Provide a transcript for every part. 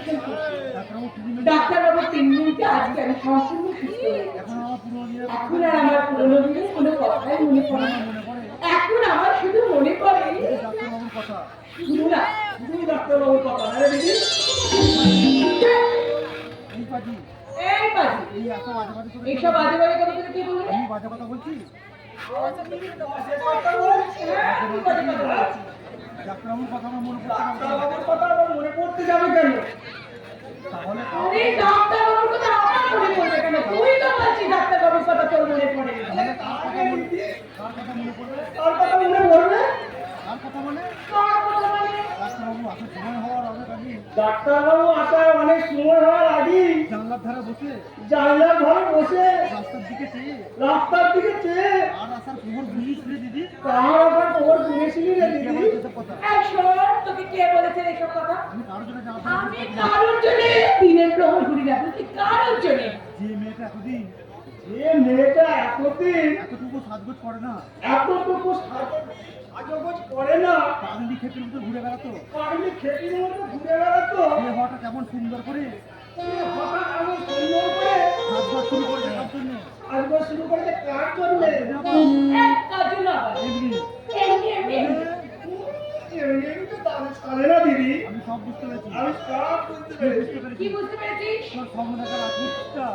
ভীষণ খুশি। ডাক্তারবাবু 3 মিনিটে আজকে আমি সম্পূর্ণ সুস্থ হয়ে গেছি। এখন আর আমার পুরনো দিনের কোনো কথাই মনে পড়ে না। এখন আমার শুধু মনে পড়ে ডাক্তারবাবুর কথা। শুধু না, শুধু ডাক্তারবাবুর কথা না রে দিদি। এই পাজি, এই পাজি, এই এত বাজে বাজে করে এইসব বাজে বাজে কথা থেকে কি বলবে? আমি বাজে কথা বলছি? ডাক্তারবাবুর কথা আমার মনে পড়ছে না। ডাক্তারবাবুর কথা আমার মনে পড়তে যাবে কেন? তাহলে আরে ডাক্তারবাবুর কথা আমার মনে পড়বে কেন? তুই তো বলছিস ডাক্তারবাবুর কথা তোর মনে পড়ে না। কার কথা মনে পড়বে? কার কথা মনে পড়বে? কার কথা মানে? কার কথা মানে? ডাক্তারবাবু আসার সময় হওয়ার অনেক আগে ডাক্তারবাবু আসার অনেক সময় হওয়ার আগে জানলার ধারে বসে জানলার ঘরে বসে রাস্তার দিকে চেয়ে আর আসার খবর বুঝিয়েছিলে দিদি। কার আবার খবর শুনেছিলি রে দিদি? এসব কথা এই শোন, তোকে কে বলেছে এসব কথা? আমি কারোর জন্য জানতে আমি কারোর জন্য দিনের প্রহর ঘুরি না, তুই কারোর জন্য। যে মেয়েটা এতদিন এতটুকু সাজগোজ করে না, সাজগোজ করে না, পাগলি ক্ষেতের মতো ঘুরে বেড়াতো, পাগলি খেতির মতো ঘুরে বেড়াতো, সে হওয়াটা কেমন সুন্দর করে হঠাৎ এমন সুন্দর করে সাজগোজ শুরু করে দেখার জন্য সাজগোজ শুরু করেছে কার জন্য? কার জন্য? এমনি এমনি তো তাদের চলে না দিদি। আমি সব বুঝতে পেরেছি। আমি সব বুঝতে পেরেছি। কি বুঝতে পেরেছিস? তোর স্বপ্ন দেখার রাজপুতটা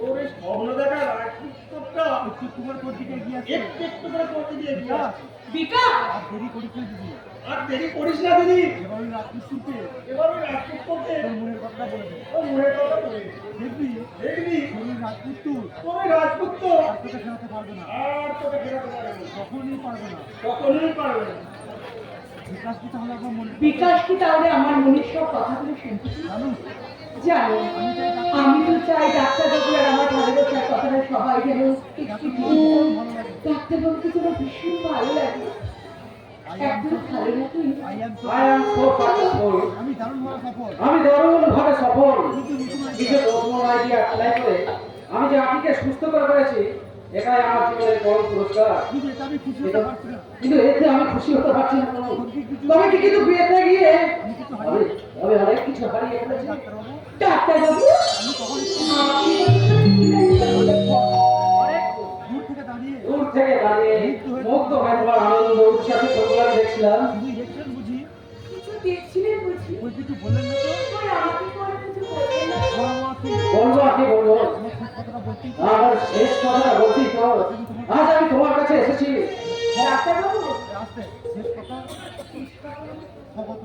ওরে স্বপ্ন দেখা রাজপুতটা একটু তোমার তোর দিকে এগিয়ে আসছে। একটু করে করতে দিয়ে বিকাশ, বিকাশ, আর দেরি করিস না দিদি। আর দেরি করিস না দিদি। এবার ওই রাজপুতকে এবার ওই রাজপুতকে তোর মনের কথাটা বলে দে। ওর মনের কথা বলে দে। দেখবি দেখবি তোর ওই রাজপুত ওই রাজপুত তো আর তোকে ফেরাতে পারবে না, আর তোকে ফেরাতে পারবে না, কখনোই পারবে না। কখনোই পারবে না। বিকাশ কি তাহলে আমার মনে বিকাশ কি তাহলে আমার মনের সব কথাগুলো শুনতে জানো? জানো? আমি তো চাই ডাক্তারবাবু আর আমার ভালোবাসার কথাটা সবাই যেন একটু ভীষণ ভালো লাগে। ডাক্তারবাবুকে যেন ভীষণ ভালো লাগে। একদম ভালো লাগে। আমি দারুণভাবে সফল। আমি দারুণভাবে সফল। কিন্তু নতুন কিছু নতুন আইডিয়া অ্যাপ্লাই করে আমি যে আপিকে সুস্থ করে ফেলেছি, এটাই আমার জীবনের বড় পুরস্কার। কিন্তু এটা আমি খুশি হতে পারছি না। কিন্তু এতে আমি খুশি হতে পারছি না। তবে কি কিন্তু বিয়েতে গিয়ে আমি অনেক কিছু হারিয়ে ফেলেছি। ডাক্তারবাবু, ডাক্তারবাবু, আমি তখন দূর থেকে দাঁড়িয়ে মুগ্ধ হয়ে তোমার আনন্দ উৎসাহে সবগুলো দেখছিলাম। শুধু দেখছেন বুঝি, কিছু দেখছিলেন বুঝি? ওই কিছু বললেন না তো? ওই আমাকে করে কিছু বললেন না? বলবো আর কি বলবো, আমার শেষ কথাটা বলতেই তো। আমার শেষ কথা বলছি তো, আজ আমি তোমার কাছে এসেছি। ডাক্তারবাবু, আসতে শেষ কথা কত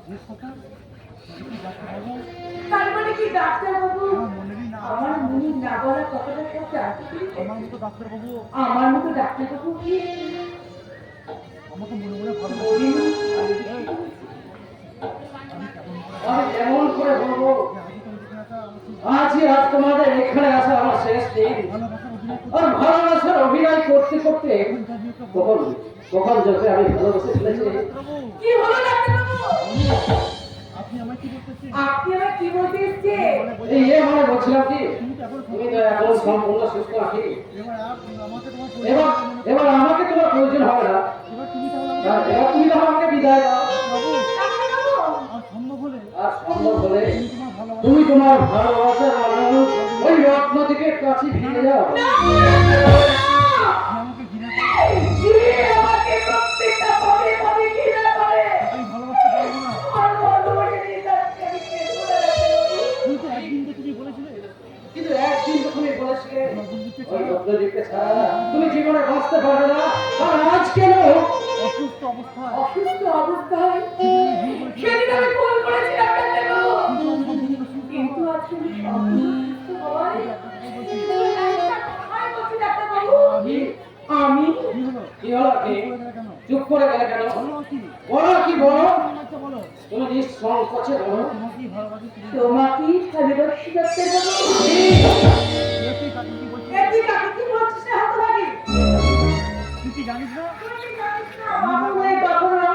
শেষ কথা ডাক্তারবাবু, তার মানে কি ডাক্তারবাবু আমার মনেরই না। আমার মনে না বলা কথাটা সব জানতে পেরেছেন? আমার মতো ডাক্তারবাবু আমার মতো ডাক্তারবাবু কি আমাকে মনে মনে ভালো বলি না? আমি কেমন করে আমি কেমন করে বলবো, আজই আজ তো এখানে তোমাদের এখানে আসা আমার শেষ দিন। ভালোবাসার অভিনয় করতে আর ভালোবাসার অভিনয় করতে করতে কখন কখন যাবে আমি ভালোবেসে ফেলেছি। ডাক্তারবাবু, কি হলো ডাক্তারবাবু? আপনি আমায় কি বলতেছেন? আপনি আমার কি বলতে এসেছেন? এই মানে বলছিলাম কি, তুমি তো এখন তুমি তো এখন সম্পূর্ণ সুস্থ আছি। এবার আর আমাকে তোমার এবার এবার আমাকে তোমার প্রয়োজন হবে না। এবার তুমি তাহলে এবার তুমি তো আমাকে বিদায় দাও। বাবু ডাক্তারবাবু, আর সম্ভব হলে আর সম্ভব হলে তুমি তোমার তুমি তোমার ভালোবাসা ভালোবাসার মানুষ ওই রত্ন দিকে কাছে ফিরে যাও। আমাকে ঘৃণা করে যে আমাকে প্রত্যেকটা পদে পদে ঘৃণা করে, আমি ভালোবাসতে পারবো না। আর মনে নিয়ে যাচ্ছে আমি কে করে ডাক্তারবাবু? কিন্তু একদিন তো তুমি বলেছিলে কিন্তু একদিন তো তুমি বলেছিলে তোমার বন্ধুকে ওই ছাড়া রত্নদ্বীপকে ছাড়া তুমি জীবনে বাঁচতে পারবে না। আর আজ কেন অসুস্থ অবস্থায় অসুস্থ অবস্থায় সেদিন আমি ফোন করেছি ডাক্তারবাবু, কিন্তু আজকে আমি অসুস্থ হওয়ায় একটা কথাই বলছি ডাক্তারবাবু, আমি আমি কি হলো? কি হলো কি বলে গেলে কেন? চুপ করে গেলে কেন? বলো কি? বলো কি বলো, একটা বলো। তুমি নিঃসংকোচে বলো। তোমাকেই ভালোবাসি তুমি। তোমাকেই ভালোবাসি ডাক্তারবাবু। তুই কাকে কি বলছিস? এ তুই কাকে কি বলছিস রে হতভাগী? তুই কি জানিস না? তুই কি জানিস না, বাবু হয়ে কখনো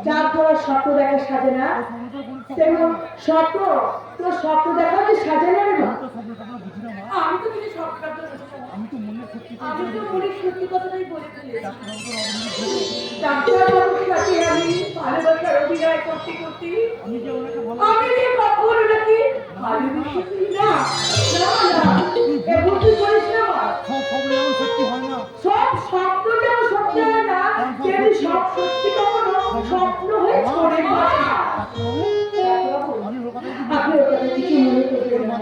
চাঁদ ধরার স্বপ্ন দেখা সাজে না, তোর সমুদ্র কোনো স্বপ্ন তেমন নেই। স্বপ্ন তোর স্বপ্ন দেখা যে সাজে না রে মা। আমি তো স্বপ্ন টপ্ন বুঝি না মা। আমি তো কিছু স্বপ্নটা বুঝি না। আমি তো মনের সত্যিটা আমি তো মনের সত্যি কথাটাই বলে ফেলেছি। ডাক্তারবাবুর অভিযোগ ভেবে ডাক্তারবাবুর সাথে আমি ভালোবাসার অভিনয় করতে করতে আমি যে ওনাকে আমি যে কখন নাকি ভালোবেসেছি না না না এ বুদ্ধি করিস না মা। সব খবর যেমন সত্যি হয় না, সব স্বপ্ন যেমন সত্যি হয় না তেমনি সব সত্যি কখনো স্বপ্ন হয়ে ছড়ে পড়ে না। আমি ওর কথা আপনি ওর কথা কিছু মনে করবেন না।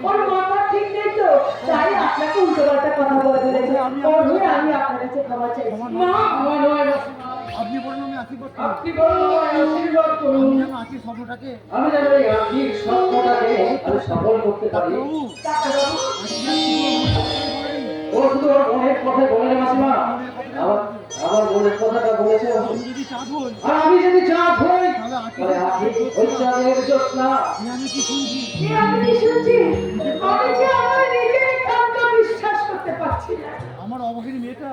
ওর মাথা ঠিক নেই তো তাই আপনাকে উল্টোপাল্টা কথা বলে ফেলেছে। ওর হয়ে আমি আপনার কাছে ক্ষমা চাইছি। মা আমার নয় মাসিমা। আপনি বলুন আমি আশীর্বাদ করি। আপনি বলুন আমায় আশীর্বাদ করুন। আমি যেন আশীর স্বপ্নটাকে আমি যেন এই আর্থিক স্বপ্নটাকে আমি সফল করতে পারি। ডাক্তারবাবু ডাক্তারবাবু, ও শুধু ওর মনের কথা বলে না মাসিমা, আমার মনের কথাটা বলেছে ও। আমি যদি চাঁদ হই আর আমি যদি চাঁদ হই তাহলে তাহলে আর্থিক ওই চাঁদের জ্যোৎস্না। আমি কি শুনছি? কি আমি কি শুনছি? আমি যে আমার নিজের একান্ত বিশ্বাস করতে পারছি না। আমার অভাগিনী মেয়েটা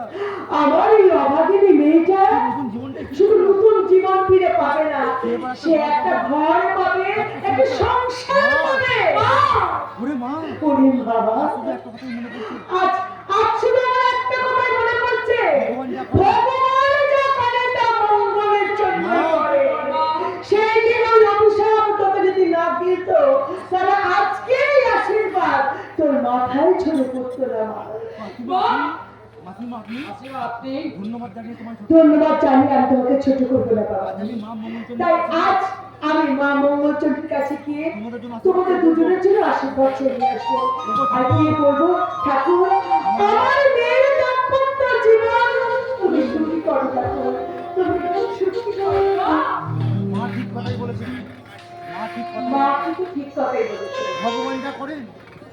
আমার এই অভাগিনী মেয়েটা নতুন জীবনটা কি শুধু নতুন জীবন ফিরে পাবে না, সে একটা ঘর পাবে, একটা সংসার পাবে। ওরে মা, ওরে বাবা, শুধু একটা কথাই মনে পড়ছে, আজ আজ শুধু আমার একটা কথাই মনে পড়ছে, ভগবান যা করে তা মঙ্গলের জন্য করে। সেই দিন ওই অভিশাপ তোকে যদি না দিত তাহলে আজকেই আশীর্বাদ তোর মাথায় ছড়ে পড়তো না মা। মাসিমা আপনি মাসিমা আপনি ধন্যবাদ জানিয়ে তোমায় ছোট ধন্যবাদ জানিয়ে আমি তোমাকে ছোট করবো না বাবা। আমি মা মঙ্গলচন্দ্র তাই আজ আমি মা মঙ্গলচন্দ্রের কাছে গিয়ে তোমাদের দুজনের জন্য আশীর্বাদ চেয়ে নিয়ে আসবো। আর গিয়ে বলবো, ঠাকুর আমার মেয়ের দাম্পত্য জীবন তুমি সুখী করো ঠাকুর, তুমি সুখী করো। মা ঠিক কথাই বলেছেন, মা ঠিক কথা। মা কিন্তু ঠিক কথাই বলেছে। ভগবান যা করেন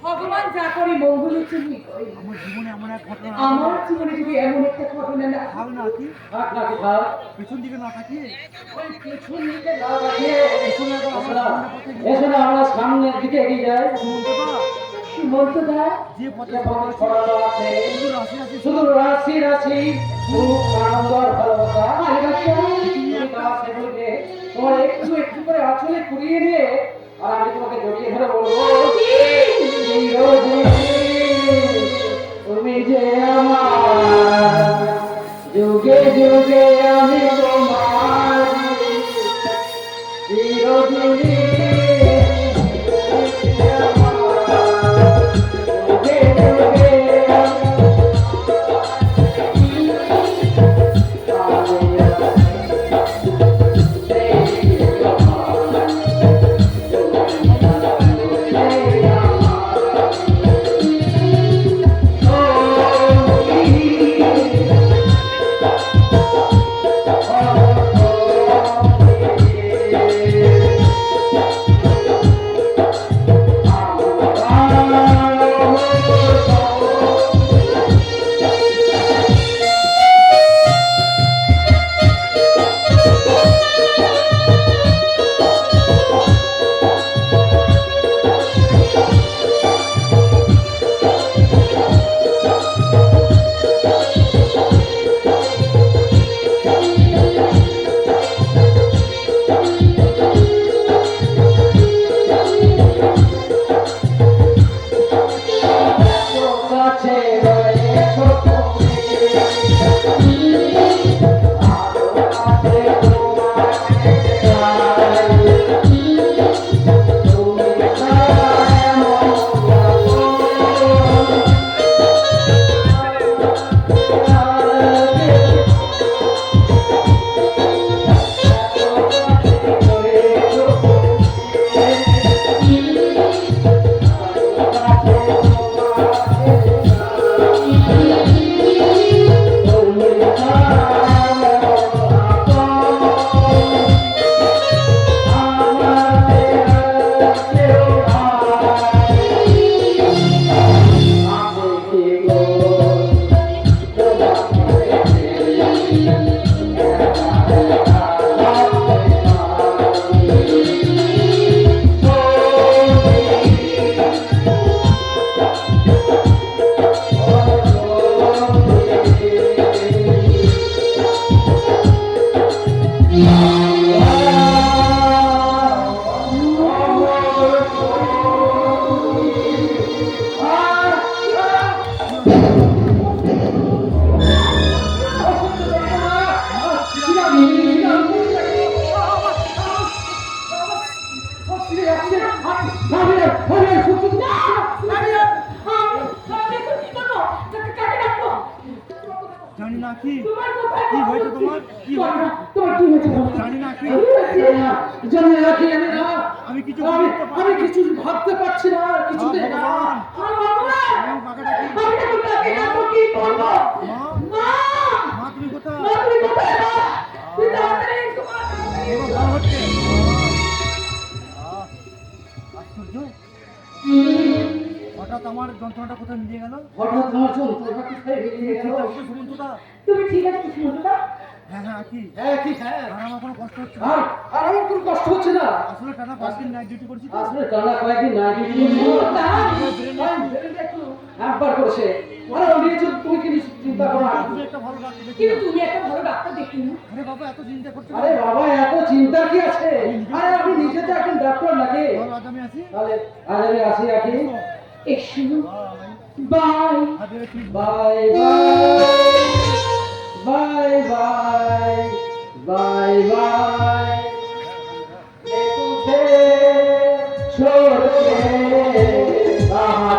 ভগবান যা করে মঙ্গলের জন্যই করে। আমার জীবনে এমন এক ঘটনা আমার জীবনে যদি এমন একটা ঘটনা না ভাব না কি থাক নাকি থাক, পেছন দিকে না তাকিয়ে ওই পেছন দিকে না তাকিয়ে পেছনে একবার এসো আমার না, সামনে পথে গিয়ে এসো না, আমরা সামনের দিকে এগিয়ে যাই। সুমন্তদা, মন্তদা যে পথে যে পথে ছড়ানো আছে শুধু রাশি রাশি শুধু রাশি রাশি সুখ আনন্দ আর ভালোবাসা। ভালোবাসা তুমি তার সেগুলোকে তোমার একটু একটু করে আঁচলে কুড়িয়ে নিয়ে আর আমি তোমাকে জড়িয়ে ধরে বলবো, চিরদিন তুমি যে আমার, যুগে যুগে আমি তোমার, চিরদিন যুগে যুগে Oh যাচ্ছে আমি আর সহ্য করতে পারছি না। আমি তো কি করবো? কাকে ডাকবো? জানি না কি তোমার কোথায় কি হয়েছে তোমার কি হয়েছে তোমার কি হয়েছে বলো? জানি না কি জানি না কি জানি না আমি কিছু আমি বুঝতে পারছি আমি কিছু ভাবতে পারছি না কিছুতে না ভগবান। আমার বাবা! আমি কাকে ডাকি আমি এখন কাকে ডাকবো? কি করবো? মা মা! মা তুমি কোথায় মা, তুমি কোথায় মা? তুমি তাড়াতাড়ি একটু মা, এবার ভালো হচ্ছে আশ্চর্য হঠাৎ আমার যন্ত্রণাটা কোথায় মিলিয়ে গেল হঠাৎ আমার যন্ত্রণা কোথায় বেরিয়ে গেল শুনতো তুমি ঠিক আছে কিছু বলতে না? হ্যাঁ হ্যাঁ কি হ্যাঁ কি হ্যাঁ আর আমার কোনো কষ্ট হচ্ছে না আর আর আমার কোনো কষ্ট হচ্ছে না আসলে টানা 5 দিন নাইট ডিউটি করছি তো আসলে টানা কয়েকদিন না ডিউটি একবার করেছে আরে উনি যে তুমি কি চিন্তা করো না তুমি একটা ভালো ডাক্তার দেখি কিন্তু তুমি একটা ভালো ডাক্তার দেখি না। আরে বাবা এত চিন্তা করছো আরে বাবা এত চিন্তা কি আছে আরে আপনি নিজে তো একজন ডাক্তার নাকি ভালো আজ আমি আছি তাহলে আজ আমি আসি আকি এসো বাই। হাতে রেখে bye bye bye bye bye तुझे छोड़ के कहाँ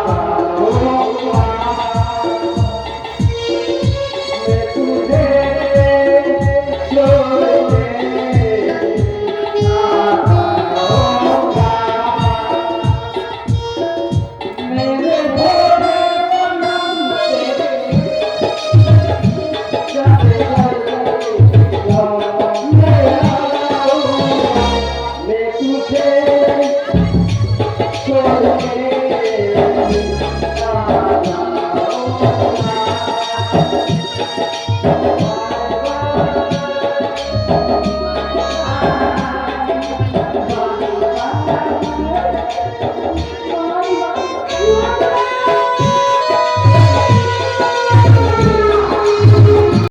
जाऊँगा मैं तुझे छोड़ के कहाँ जाऊँगा मेरे भोले सनम तेरे जाते जाते मैं तुझे छोड़ के